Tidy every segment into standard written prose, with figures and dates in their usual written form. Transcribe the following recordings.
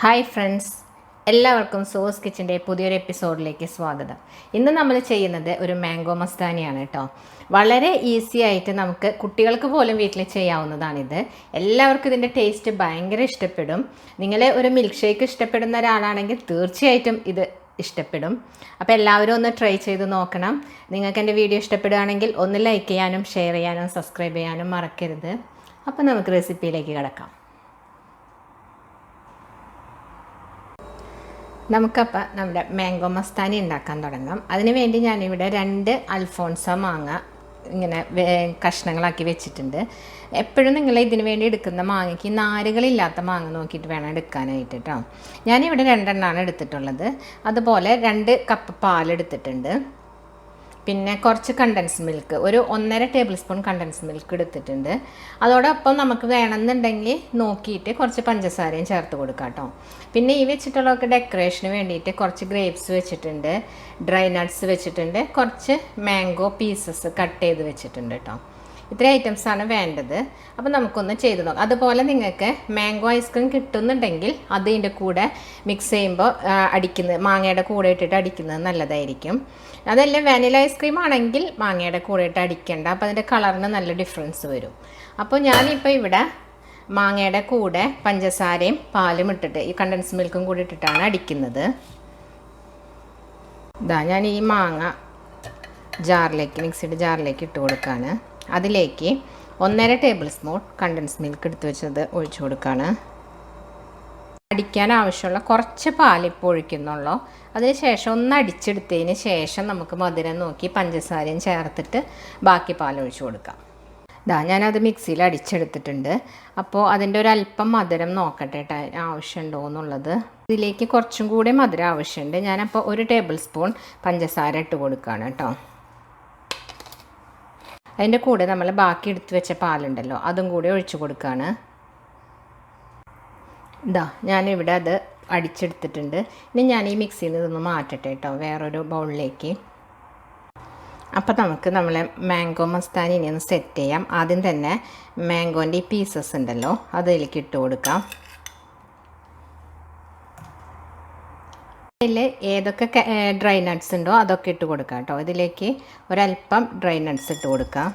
Hi friends, എല്ലാവർക്കും sauce കിച്ചൻ്റെ പുതിയൊരു എപ്പിസോഡിലേക്ക് സ്വാഗതം. ഇന്ന് നമ്മൾ ചെയ്യുന്നത് ഒരു മാംഗോ മസ്താനിയാണ് കേട്ടോ. വളരെ ഈസി ആയിട്ട് നമുക്ക് കുട്ടികൾക്ക് പോലും വീട്ടിൽ ചെയ്യാവുന്നതാണിത്. എല്ലാവർക്കും ഇതിൻ്റെ ടേസ്റ്റ് ഭയങ്കര ഇഷ്ടപ്പെടും. നിങ്ങൾ ഒരു മിൽക്ക് ഷേക്ക് ഇഷ്ടപ്പെടുന്ന ഒരാളാണെങ്കിൽ തീർച്ചയായിട്ടും ഇത് ഇഷ്ടപ്പെടും. അപ്പോൾ എല്ലാവരും ഒന്ന് ട്രൈ ചെയ്ത് നോക്കണം. നിങ്ങൾക്ക് എൻ്റെ വീഡിയോ ഇഷ്ടപ്പെടുകയാണെങ്കിൽ ഒന്ന് ലൈക്ക് ചെയ്യാനും ഷെയർ ചെയ്യാനും സബ്സ്ക്രൈബ് ചെയ്യാനും മറക്കരുത്. അപ്പോൾ നമുക്ക് റെസിപ്പിയിലേക്ക് കിടക്കാം. നമുക്കപ്പോൾ നമ്മുടെ മാംഗോ മസ്താനി ഉണ്ടാക്കാൻ തുടങ്ങാം. അതിന് വേണ്ടി ഞാനിവിടെ 2 അൽഫോൺസ മാങ്ങ ഇങ്ങനെ കഷ്ണങ്ങളാക്കി വെച്ചിട്ടുണ്ട്. എപ്പോഴും നിങ്ങൾ ഇതിന് വേണ്ടി എടുക്കുന്ന മാങ്ങയ്ക്ക് നാരുകളില്ലാത്ത മാങ്ങ നോക്കിയിട്ട് വേണം എടുക്കാനായിട്ട് കേട്ടോ. ഞാനിവിടെ 2 എണ്ണമാണ് എടുത്തിട്ടുള്ളത്. അതുപോലെ 2 കപ്പ് പാലെടുത്തിട്ടുണ്ട്. പിന്നെ കുറച്ച് കണ്ടൻസ് മിൽക്ക്, ഒരു 1.5 ടേബിൾ സ്പൂൺ കണ്ടൻസ് മിൽക്ക് എടുത്തിട്ടുണ്ട്. അതോടൊപ്പം നമുക്ക് വേണമെന്നുണ്ടെങ്കിൽ നോക്കിയിട്ട് കുറച്ച് പഞ്ചസാരയും ചേർത്ത് കൊടുക്കാം കേട്ടോ. പിന്നെ ഈ വെച്ചിട്ടുള്ളതൊക്കെ ഡെക്കറേഷന് വേണ്ടിയിട്ട് കുറച്ച് ഗ്രേപ്സ് വെച്ചിട്ടുണ്ട്, ഡ്രൈ നട്ട്സ് വെച്ചിട്ടുണ്ട്, കുറച്ച് മാംഗോ പീസസ് കട്ട് ചെയ്ത് വെച്ചിട്ടുണ്ട് കേട്ടോ. ഇത്രയും ഐറ്റംസാണ് വേണ്ടത്. അപ്പോൾ നമുക്കൊന്ന് ചെയ്ത് നോക്കാം. അതുപോലെ നിങ്ങൾക്ക് മാംഗോ ഐസ്ക്രീം കിട്ടുന്നുണ്ടെങ്കിൽ അതിൻ്റെ കൂടെ മിക്സ് ചെയ്യുമ്പോൾ മാങ്ങയുടെ കൂടെ ഇട്ടിട്ട് അടിക്കുന്നത് നല്ലതായിരിക്കും. അതല്ല വാനില ഐസ്ക്രീം ആണെങ്കിൽ മാങ്ങയുടെ കൂടെ ഇട്ട് അടിക്കേണ്ട, അപ്പോൾ അതിൻ്റെ കളറിന് നല്ല ഡിഫറൻസ് വരും. അപ്പോൾ ഞാനിപ്പോൾ ഇവിടെ മാങ്ങയുടെ കൂടെ പഞ്ചസാരയും പാലും ഇട്ടിട്ട് ഈ കണ്ടൻസ് മിൽക്കും കൂടി ഇട്ടിട്ടാണ് അടിക്കുന്നത്. ഞാൻ ഈ മാങ്ങ മിക്സിയുടെ ജാറിലേക്ക് ഇട്ട് കൊടുക്കുകയാണ്. അതിലേക്ക് 1.5 ടേബിൾ സ്പൂൺ കണ്ടൻസ് മിൽക്ക് എടുത്ത് വെച്ചത് ഒഴിച്ചു കൊടുക്കുകയാണ്. അടിക്കാൻ ആവശ്യമുള്ള കുറച്ച് പാലിപ്പോൾ ഒഴിക്കുന്നുള്ളൂ. അതിന് ശേഷം ഒന്ന് അടിച്ചെടുത്തതിന് ശേഷം നമുക്ക് മധുരം നോക്കി പഞ്ചസാരയും ചേർത്തിട്ട് ബാക്കി പാൽ ഒഴിച്ചു കൊടുക്കാം. ഞാനത് മിക്സിയിൽ അടിച്ചെടുത്തിട്ടുണ്ട്. അപ്പോൾ അതിൻ്റെ ഒരല്പം മധുരം നോക്കട്ടെ ആവശ്യമുണ്ടോ എന്നുള്ളത്. ഇതിലേക്ക് കുറച്ചും കൂടി മധുരം ആവശ്യമുണ്ട്. ഞാനപ്പോൾ 1 ടേബിൾ സ്പൂൺ പഞ്ചസാര ഇട്ട് കൊടുക്കുകയാണ് കേട്ടോ. അതിൻ്റെ കൂടെ നമ്മൾ ബാക്കി എടുത്ത് വെച്ച പാലുണ്ടല്ലോ അതും കൂടി ഒഴിച്ചു കൊടുക്കുകയാണ്. ഞാനിവിടെ അത് അടിച്ചെടുത്തിട്ടുണ്ട്. ഇനി ഞാൻ ഈ മിക്സിയിൽ നിന്ന് മാറ്റട്ടെ കേട്ടോ വേറൊരു ബൗളിലേക്ക്. അപ്പോൾ നമുക്ക് നമ്മളെ മാംഗോ മസ്താനി ഇനി ഒന്ന് സെറ്റ് ചെയ്യാം. ആദ്യം തന്നെ മാംഗോൻ്റെ ഈ പീസസ് ഉണ്ടല്ലോ അതിലേക്ക് ഇട്ട് കൊടുക്കാം. ഇതിൽ ഏതൊക്കെ ഡ്രൈ നട്ട്സ് ഉണ്ടോ അതൊക്കെ ഇട്ട് കൊടുക്കാം കേട്ടോ. ഇതിലേക്ക് ഒരല്പം ഡ്രൈ നട്ട്സ് ഇട്ട് കൊടുക്കാം.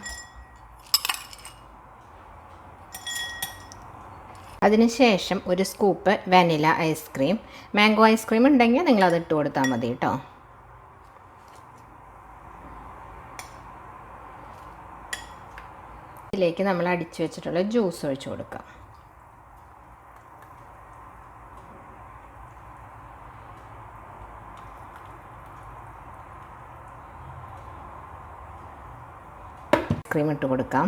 അതിനുശേഷം ഒരു scoop vanilla ice cream, mango ice cream ഉണ്ടെങ്കിൽ നിങ്ങളത് ഇട്ട് കൊടുത്താൽ മതി കേട്ടോ. ഇതിലേക്ക് നമ്മൾ അടിച്ചു വെച്ചിട്ടുള്ള ജ്യൂസ് ഒഴിച്ചു കൊടുക്കാം. ക്രീം ഇട്ട് കൊടുക്കാം.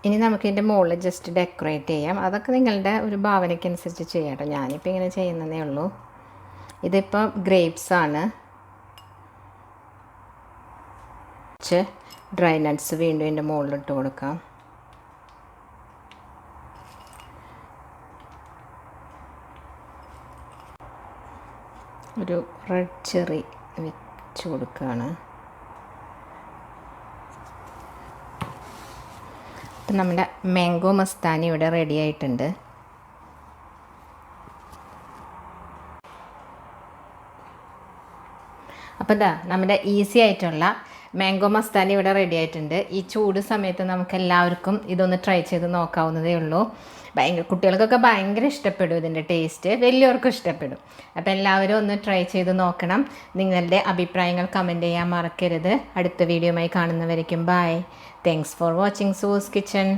ഇനി നമുക്കിതിൻ്റെ മുകളിൽ ജസ്റ്റ് ഡെക്കറേറ്റ് ചെയ്യാം. അതൊക്കെ നിങ്ങളുടെ ഒരു ഭാവനയ്ക്കനുസരിച്ച് ചെയ്യാം കേട്ടോ. ഞാനിപ്പോൾ ഇങ്ങനെ ചെയ്യുന്നതേ ഉള്ളൂ. ഇതിപ്പോൾ ഗ്രേപ്സ് ആണ്. കുറച്ച് ഡ്രൈ നട്ട്സ് വീണ്ടും ഇതിൻ്റെ മുകളിലിട്ട് കൊടുക്കാം. ഒരു റെഡ് ചെറി വെച്ച് കൊടുക്കുകയാണ്. അപ്പം നമ്മുടെ മാംഗോ മസ്താനി ഇവിടെ റെഡി ആയിട്ടുണ്ട്. അപ്പോൾ നമ്മുടെ ഈസി ആയിട്ടുള്ള മാംഗോ മസ്താനി ഇവിടെ റെഡി ആയിട്ടുണ്ട്. ഈ ചൂട് സമയത്ത് നമുക്ക് എല്ലാവർക്കും ഇതൊന്ന് ട്രൈ ചെയ്ത് നോക്കാവുന്നതേ ഉള്ളൂ. കുട്ടികൾക്കൊക്കെ ഭയങ്കര ഇഷ്ടപ്പെടും ഇതിൻ്റെ ടേസ്റ്റ്, വലിയവർക്കും ഇഷ്ടപ്പെടും. അപ്പോൾ എല്ലാവരും ഒന്ന് ട്രൈ ചെയ്ത് നോക്കണം. നിങ്ങളുടെ അഭിപ്രായങ്ങൾ കമൻറ്റ് ചെയ്യാൻ മറക്കരുത്. അടുത്ത വീഡിയോയുമായി കാണുന്നവരേക്കും bye. Thanks for watching Sue's kitchen.